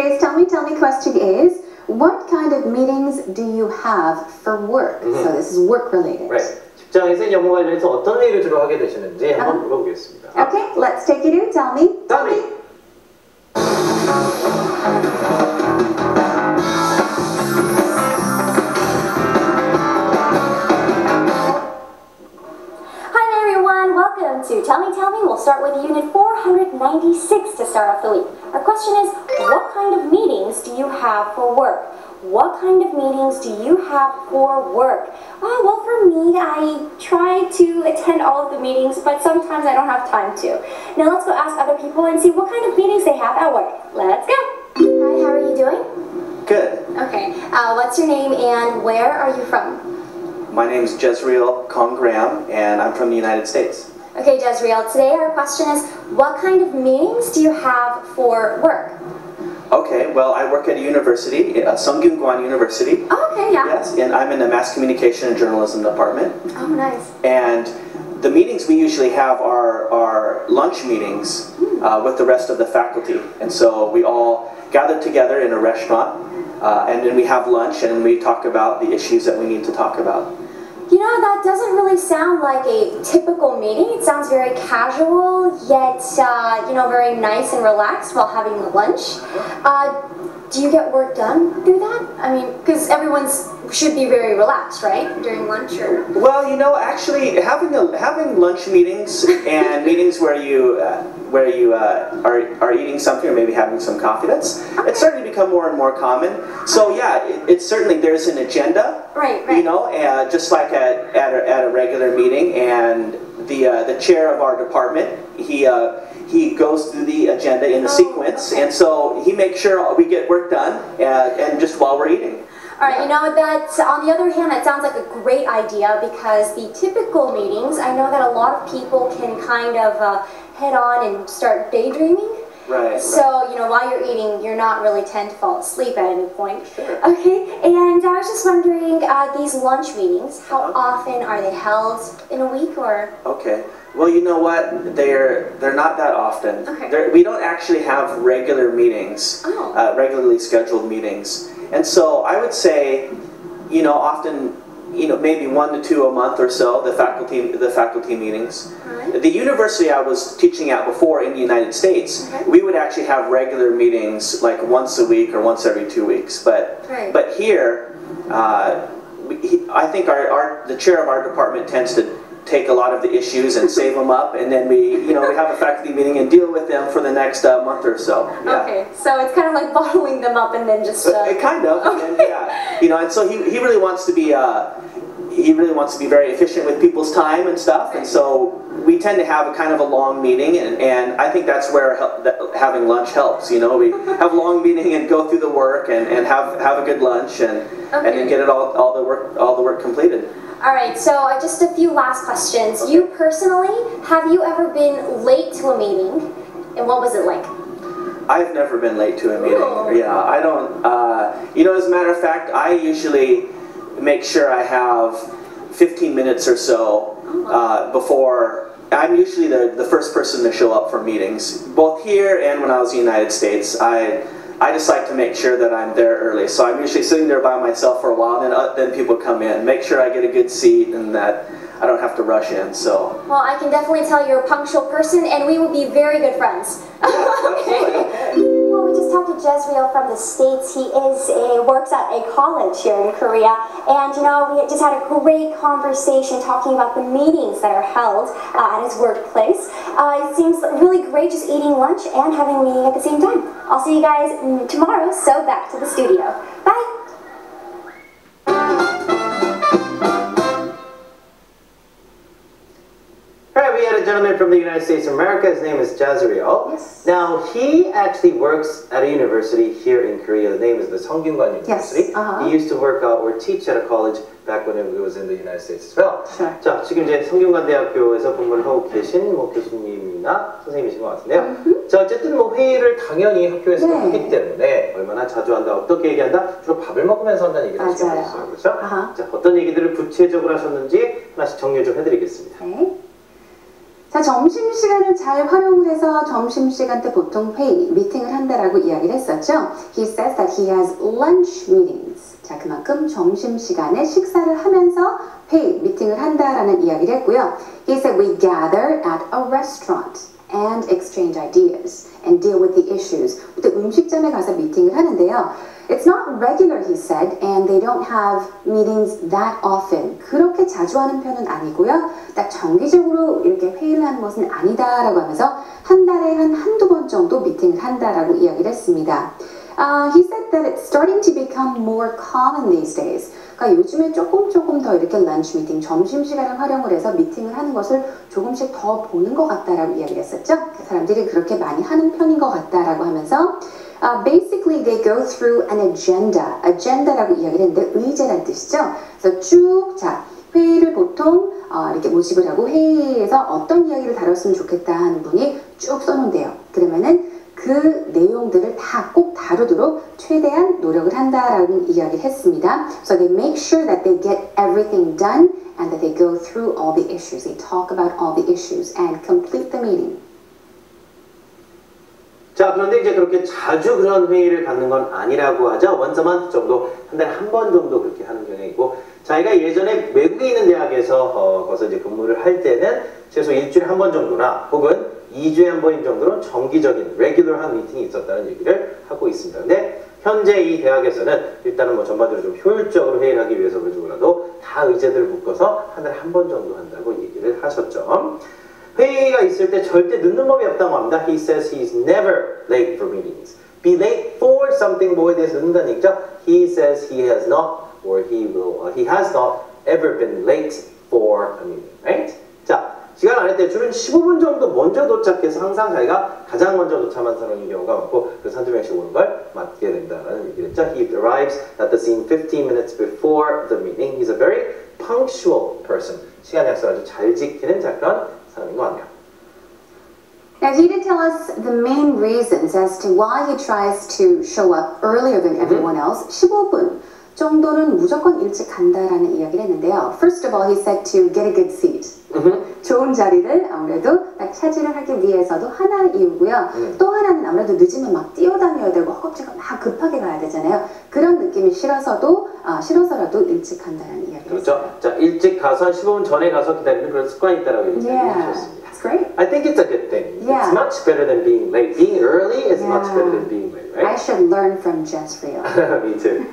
today's Tell Me question is, what kind of meetings do you have for work? So this is work related. Right. 직장에서 업무 관련해서 어떤 회의를 주로 하게 되시는지 한번 물어보겠습니다. Okay, let's take it in. Tell me. Tell me. To Tell Me, we'll start with Unit 496 to start off the week. Our question is, what kind of meetings do you have for work? What kind of meetings do you have for work? Well, for me, I try to attend all of the meetings, but sometimes I don't have time to. Now let's go ask other people and see what kind of meetings they have at work. Let's go! Hi, how are you doing? Good. Okay, what's your name and where are you from? My name is Kang-Graham, and I'm from the United States. Okay, Jezreel, today our question is, what kind of meetings do you have for work? Okay, well, I work at a university, Kang-Graham University. Oh, okay, yeah. Yes, and I'm in the Mass Communication and Journalism department. Oh, nice. And the meetings we usually have are lunch meetings with the rest of the faculty. And so we all gather together in a restaurant, and then we have lunch, and we talk about the issues that we need to talk about. You know, that doesn't really sound like a typical meeting. It sounds very casual, yet, you know, very nice and relaxed while having lunch. Do you get work done through that? I mean, because everyone should be very relaxed, right, during lunch? Or well, you know, actually, having lunch meetings and meetings where you are eating something or maybe having some coffee, it's starting to become more and more common. So yeah, it's certainly there's an agenda, right. You know, just like at a regular meeting, and the chair of our department, he goes through the agenda in a sequence, and so he makes sure we get work done, and just while we're eating. All right, you know, that on the other hand, that sounds like a great idea, because the typical meetings, I know that a lot of people can kind of head on and start daydreaming. Right. So, you know, while you're eating, you're not really tend to fall asleep at any point. Sure. Okay, and I was just wondering, these lunch meetings, how often are they held in a week, or? Okay. Well, you know what? They're not that often. Okay. We don't actually have regular meetings, regularly scheduled meetings. And so I would say, you know, often, you know, maybe 1 to 2 a month or so, the faculty meetings. Right. The university I was teaching at before in the United States, we would actually have regular meetings like once a week or once every 2 weeks. But here, I think the chair of our department tends to take a lot of the issues and save them up, and then we have a faculty meeting and deal with them for the next month or so. Yeah. Okay, so it's kind of like bottling them up and then just. Kind of, and, yeah, you know, and so he really wants to be very efficient with people's time and stuff, and so we tend to have a kind of a long meeting, and I think that's where having lunch helps. You know, we have a long meeting and go through the work and have a good lunch and then get it all the work completed. All right, so just a few last questions. Okay. You personally, have you ever been late to a meeting, and what was it like? I've never been late to a meeting. Ooh. Yeah, I don't. You know, as a matter of fact, I usually make sure I have 15 minutes or so before. I'm usually the first person to show up for meetings, both here and when I was in the United States. I just like to make sure that I'm there early. So I'm usually sitting there by myself for a while, and then people come in. Make sure I get a good seat and that I don't have to rush in. So. Well, I can definitely tell you're a punctual person, and we will be very good friends. Okay. Well, we just talked to Jezreel from the States. He works at a college here in Korea, and you know, we just had a great conversation talking about the meetings that are held at his workplace. It seems really great just eating lunch and having a meeting at the same time. I'll see you guys tomorrow, so back to the studio. Bye! Alright, we had a gentleman from the United States of America. His name is Jezreel. Yes. Now, he actually works at a university here in Korea. The name is the Kang-Graham University. Yes. He used to work or teach at a college back when he was in the United States as well. Sure. 자, 지금 이제 성균관대학교에서 근무를 하고 계신 교수님이나 선생님이신 것 같은데요. 자, 어쨌든 뭐 회의를 당연히 학교에서 하기 때문에 얼마나 자주 한다, 어떻게 얘기한다, 주로 밥을 먹으면서 한다는 얘기를 하시고 있어요. 그렇죠? 자, 어떤 얘기들을 구체적으로 하셨는지 하나씩 정리 좀 해드리겠습니다. Okay. 자, 점심시간을 잘 활용을 해서 점심시간 때 보통 회의, 미팅을 한다라고 이야기를 했었죠. He says that he has lunch meetings. 자, 그만큼 점심시간에 식사를 하면서 회의, 미팅을 한다라는 이야기를 했고요. He said we gather at a restaurant and exchange ideas and deal with the issues. 또 음식점에 가서 미팅을 하는데요. It's not regular, he said, and they don't have meetings that often. 그렇게 자주 하는 편은 아니고요. 딱 정기적으로 이렇게 회의를 하는 것은 아니다라고 하면서 한 달에 한두 번 정도 미팅을 한다라고 이야기를 했습니다. He said that it's starting to become more common these days. 그러니까 요즘에 조금 더 이렇게 런치 미팅, 점심시간을 활용을 해서 미팅을 하는 것을 조금씩 더 보는 것 같다라고 이야기를 했었죠. 사람들이 그렇게 많이 하는 편인 것 같다라고 하면서 basically they go through an agenda. agenda라고 이야기를 했는데 의제란 뜻이죠. 그래서 쭉 자, 회의를 보통 이렇게 모집을 하고 회의에서 어떤 이야기를 다뤘으면 좋겠다 하는 분이 쭉 써놓은대요. 그러면은 그 내용들을 다 꼭 다루도록 최대한 노력을 한다라는 이야기를 했습니다. So they make sure that they get everything done and that they go through all the issues. They talk about all the issues and complete the meeting. 자, 그런데 이제 그렇게 자주 그런 회의를 갖는 건 아니라고 하죠. once a month 정도, 한 달에 한 번 정도 그렇게 하는 경향이고, 자기가 예전에 외국에 있는 대학에서 거기서 이제 근무를 할 때는 최소 일주일에 한 번 정도나 혹은 2주에 한 번인 정도로 정기적인 레귤러한 미팅이 있었다는 얘기를 하고 있습니다. 근데 현재 이 대학에서는 일단은 뭐 전반적으로 좀 효율적으로 회의를 하기 위해서 그러더라도 다 의제들을 묶어서 한 달에 한 번 정도 한다고 얘기를 하셨죠. 회의가 있을 때 절대 늦는 법이 없다고 합니다. He says he's never late for meetings. Be late for something 뭐에 대해서 늦는다는 얘기죠. He says he has not or he has not ever been late for a meeting. Right? 자, 시간 안 할 때 주로 15분 정도 먼저 도착해서 항상 자기가 가장 먼저 도착한 사람인 경우가 많고 그래서 한두 명씩 오는 걸 맡게 된다는 얘기를 했죠. He arrives at the scene 15 minutes before the meeting. He's a very punctual person. 시간 약속을 아주 잘 지키는 그런 사람인 것 같네요. Now he did tell us the main reasons as to why he tries to show up earlier than everyone else. 15분 정도는 무조건 일찍 간다라는 이야기를 했는데요. First of all, he said to get a good seat. 좋은 자리를 아무래도 딱 차지를 하기 위해서도 하나 이유고요. 또 하나는 아무래도 늦으면 막 뛰어다녀야 되고 허겁지겁 막 급하게 가야 되잖아요. 그런 느낌이 싫어서라도 일찍 간다는 이야기를 그렇죠. 했어요. 자, 일찍 가서 한 15분 전에 가서 기다리는 그런 습관이 있다라고 얘기하셨습니다. That's great. I think it's a good thing. Yeah. It's much better than being late. Being early is much better than being late, I right? should learn from Jess Rio. Me too.